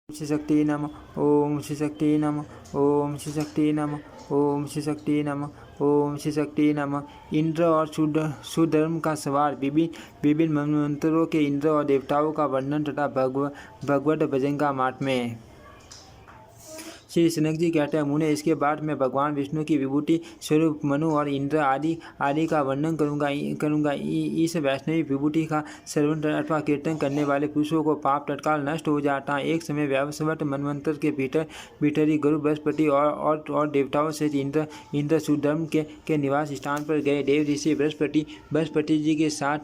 श्री शक्ति नमः। ओम श्री शक्ति नमः। ओम श्री शक्ति नमः। ओम श्री शक्ति नमः। ओम श्री शक्ति नमः। इंद्र और सुधर्म का सवार विभिन्न मनवंतरों के इंद्र और देवताओं का वर्णन तथा भगवत भजन का महात्म्य। श्री सनक जी कहते हैं, मुने इसके बाद मैं भगवान विष्णु की विभूति स्वरूप मनु और इंद्र आदि का वर्णन करूँगा। इस वैष्णवी विभूति का श्रवण अथवा कीर्तन करने वाले पुरुषों को पाप तत्काल नष्ट हो जाता है। एक समय वैवस्वत मनवंतर के भीतरी गुरु बृहस्पति और देवताओं से इंद्र सुधर्म के निवास स्थान पर गए। देव ऋषि बृहस्पति जी के साथ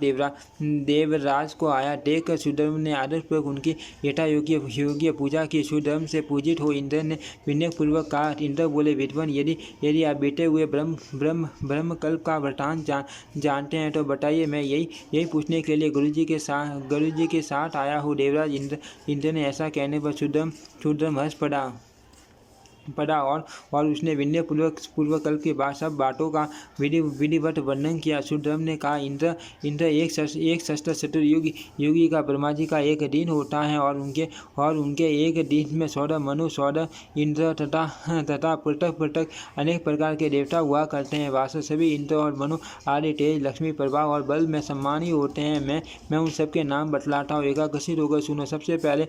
देवराज को आया देख कर सुधर्म ने आदरपूर्वक उनकी यथायोग्य पूजा की। सुधर्म से पूजित हो इंद्र ने विनय पूर्वक कहा। इंद्र बोले, विद्वान, यदि आप बीते हुए ब्रह्मकल्प का वृतांत जानते हैं तो बताइए। मैं यही पूछने के लिए गुरुजी के साथ आया हूँ। देवराज इंद्र ने ऐसा कहने पर सुधर्म हंस पड़ा और उसने विनय पूर्वकल्प के बाद सब बातों का विधिवत वर्णन किया। सुधर्म ने कहा, इंद्र एक सहस्त्र चतुर्युगी का ब्रह्मा जी का एक दिन होता है और उनके एक दिन में 14 मनु 14 इंद्र तथा पृथक अनेक प्रकार के देवता हुआ करते हैं। वास्तव सभी इंद्र और मनु आदि तेज, लक्ष्मी, प्रभाव और बल में सम्मानी होते हैं। मैं उन सबके नाम बतलाता हूँ, एकाग्रसित होकर सुनो। सबसे पहले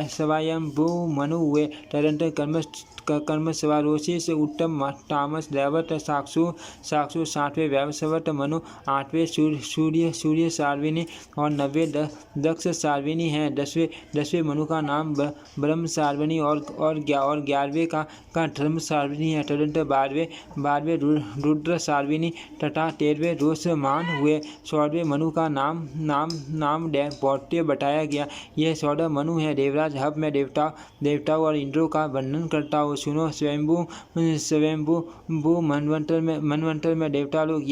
स्वयंभू मनु हुए, तदंतर कर्म स्वरोचिष, उत्तम, तामस, दैवत, साक्षु 7वें वैवस्वत मनु, 8वें सूर्य सार्विनी और 90वें दक्ष सार्विनी हैं। 10वें मनु का नाम ब्रह्म सार्वनी और 11वें का धर्म सार्वनी है। तदंतर 12वें रुद्र सार्विनी तथा 13वें रोषमान हुए। 14वें मनु का नाम बौत्य बताया गया। यह 14 मनु है। देवराज, अब मैं देवताओं और इंद्रों का वर्णन करता हूँ, सुनो। स्वयंभू मनवंतर में देवता लोग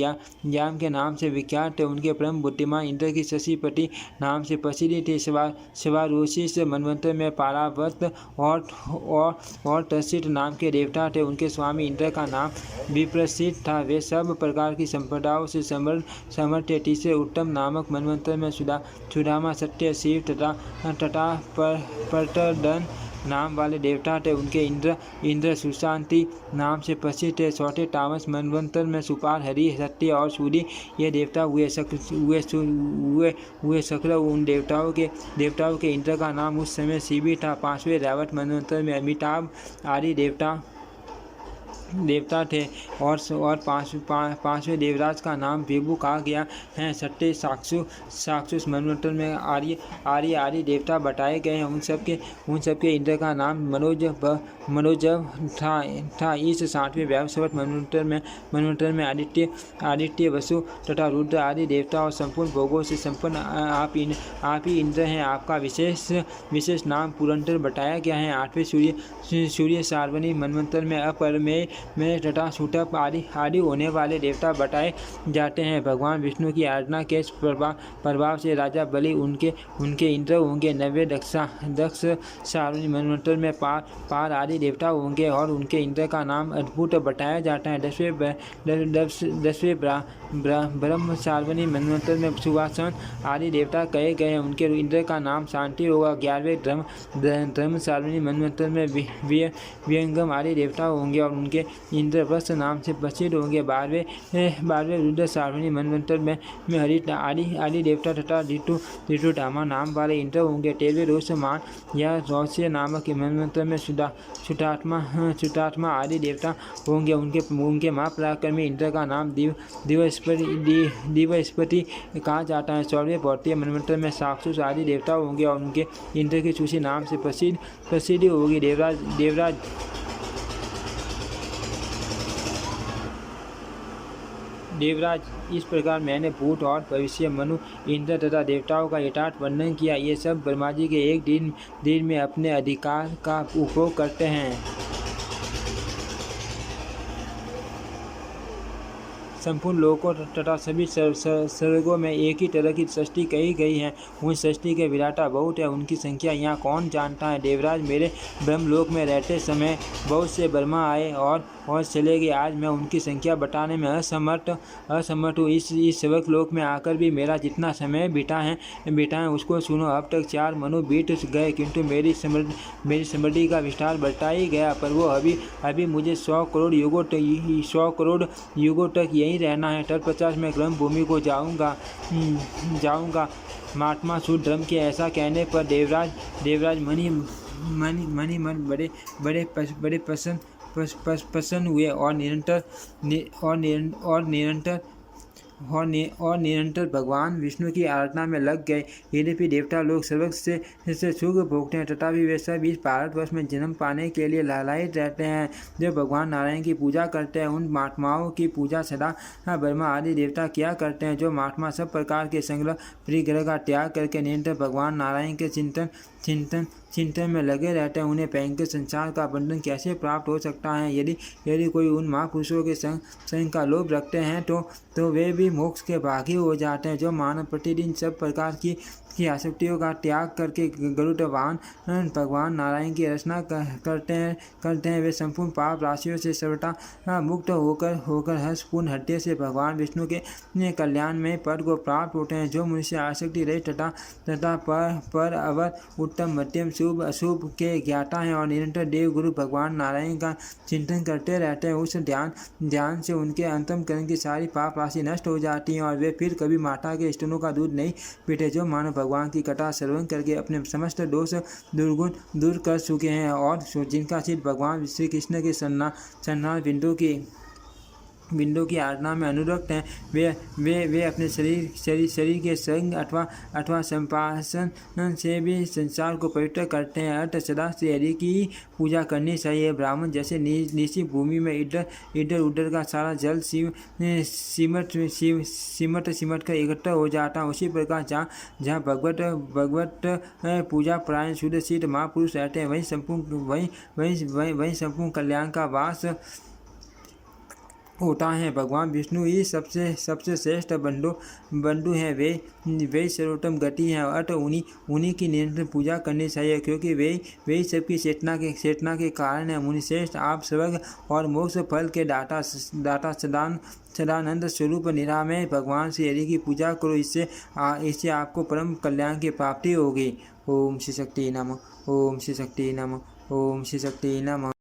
याम के नाम से विख्यात थे। उनके परम बुद्धिमान इंद्र की शशिपति नाम से प्रसिद्ध थे। शिवारोषिष मनवंतर में पारावत और तसित नाम के देवता थे। उनके स्वामी इंद्र का नाम विप्रसिद्ध था। वे सब प्रकार की संपदाओं से समर्थ थे। तीसरे उत्तम नामक मनवंतर में सुदामा, सत्य, शिव तथा प्रतर्दन नाम वाले देवता थे। उनके इंद्र सुशांति नाम से प्रसिद्ध थे। चौथे तामस मनवंतर में सुपाल, हरि, सत्य और सूर्य ये देवता हुए। शक्र उन देवताओं के इंद्र का नाम उस समय शिवी था। 5वें रैवत मनवंतर में अमिताभ आदि देवता थे और 5वें देवराज का नाम विभु कहा गया है। 6ठे साक्षुष मनवंतर में आर्य आदि देवता बताए गए हैं। उन सबके इंद्र का नाम मनोजव था। इस 7वें वैवस्वत मनवंतर में आदित्य, वसु तथा रुद्र आदि देवता और संपूर्ण भोगों से संपन्न आप ही इंद्र हैं। आपका विशेष नाम पुरंदर बताया गया है। 8वें सूर्य सार्वनी मनवंतर में अपरमेय में तथा सुटप आदि होने वाले देवता बताए जाते हैं। भगवान विष्णु की आराधना के प्रभाव से राजा बलि उनके इंद्र होंगे। 90वें दक्ष सार्वनी मनवंतर में पार आदि देवता होंगे और उनके इंद्र का नाम अद्भुत बताया जाता है। 10वें ब्रह्म सार्वनी मनवंतर में सुवासन आदि देवता कहे गए हैं। उनके इंद्र का नाम शांति होगा। 11वें धर्म सार्वनी मनवंतर में व्यंगम आदि देवता होंगे और उनके इंद्रवत्स नाम से प्रसिद्ध होंगे। 12वें रुद्र सार्वनी मनवंतर में हरि आदि देवता तथा ऋतुधामा नाम वाले इंद्र होंगे। 13वें रोषमान या रौस्य नामक मनवंतर में शुद्धात्मा आदि देवता होंगे। उनके महापराक्रमी इंद्र का नाम दिवस्पति कहा जाता है। 14वें भौतिक मनवंतर में साक्षुष आदि देवता होंगे और उनके इंद्र की सूची नाम से प्रसिद्ध होगी। देवराज, इस प्रकार मैंने भूत और भविष्य, मनु, इंद्र तथा देवताओं का यथार्थ वर्णन किया। ये सब ब्रह्मा जी के एक दिन में अपने अधिकार का उपभोग करते हैं। संपूर्ण लोकों तथा सभी स्वर्गों में एक ही तरह की सृष्टि कही गई है। उन सृष्टि के विराटा बहुत है, उनकी संख्या यहाँ कौन जानता है। देवराज, मेरे ब्रह्मलोक में रहते समय बहुत से ब्रह्मा आए और चले गए। आज मैं उनकी संख्या बताने में असमर्थ हूँ। इस स्वर्ग लोक में आकर भी मेरा जितना समय बीता है उसको सुनो। अब तक 4 मनु बीत गए, किंतु मेरी समृद्धि का विस्तार बढ़ता ही गया। पर वो अभी मुझे 100 करोड़ युगों तक यहीं रहना है। तत्पश्चात मैं क्रम भूमि को जाऊँगा। महात्मा शुद्ध धर्म के ऐसा कहने पर देवराज मन बड़े प्रसन्न हुए और निरंतर भगवान विष्णु की आराधना में लग गए। यद्यपि देवता लोग स्वर्ग से सुख भोगते हैं, तथापि वे सब इस भारतवर्ष में जन्म पाने के लिए लालायित रहते हैं। जो भगवान नारायण की पूजा करते हैं, उन महात्माओं की पूजा सदा ब्रह्मा आदि देवता किया करते हैं। जो महात्मा सब प्रकार के संग्रह परिग्रह का त्याग करके निरंतर भगवान नारायण के चिंतन में लगे रहते हैं, उन्हें भयंकर संसार का बंधन कैसे प्राप्त हो सकता है। यदि कोई उन महापुरुषों के संग का लोभ रखते हैं तो वे भी मोक्ष के भागी हो जाते हैं। जो मानव प्रतिदिन सब प्रकार की आसक्तियों का त्याग करके गरुड़ वाहन भगवान नारायण की रचना करते हैं, वे संपूर्ण पाप राशियों से सर्वथा मुक्त होकर हर्षपूर्ण हृदय से भगवान विष्णु के कल्याण में पद को प्राप्त होते हैं। जो मनुष्य आसक्ति रहित तथा पर अवर उत्तम मध्यम शुभ अशुभ के ज्ञाता है और निरंतर देव गुरु भगवान नारायण का चिंतन करते रहते हैं, उस ध्यान से उनके अंतःकरण की सारी पाप राशि नष्ट हो जाती है और वे फिर कभी माता के स्तनों का दूध नहीं पीते। जो मानव भगवान की कथा श्रवण करके अपने समस्त दोष दुर्गुण दूर कर चुके हैं और जिनका चित्त भगवान श्री कृष्ण के सन्नाथ बिंदु की आराधना में अनुरक्त हैं, वे अपने शरीर के संग अथवा संपासन से भी संसार को पवित्र करते हैं। अतः सदा से हरि की पूजा करनी चाहिए। ब्राह्मण जैसे निश्चित भूमि में इधर उधर का सारा जल सिमट कर इकट्ठा हो जाता, उसी प्रकार जहाँ भगवत पूजा परायण शुद्ध सिद्ध महापुरुष रहते हैं, वहीं संपूर्ण कल्याण का वास होता है। भगवान विष्णु ही सबसे श्रेष्ठ बंधु हैं, वे सर्वोत्तम गति हैं। अतः उन्हीं की निरंतर पूजा करनी चाहिए, क्योंकि वे सबकी चेतना के कारण है। मुनिश्रेष्ठ, आप स्वर्ग और मोक्ष फल के दाता सदानंद स्वरूप निरामय भगवान श्री हरि की पूजा करो, इससे आपको परम कल्याण की प्राप्ति होगी। ओम श्री शक्ति नमः। ओम श्री शक्ति नमः। ओम श्री शक्ति नमः।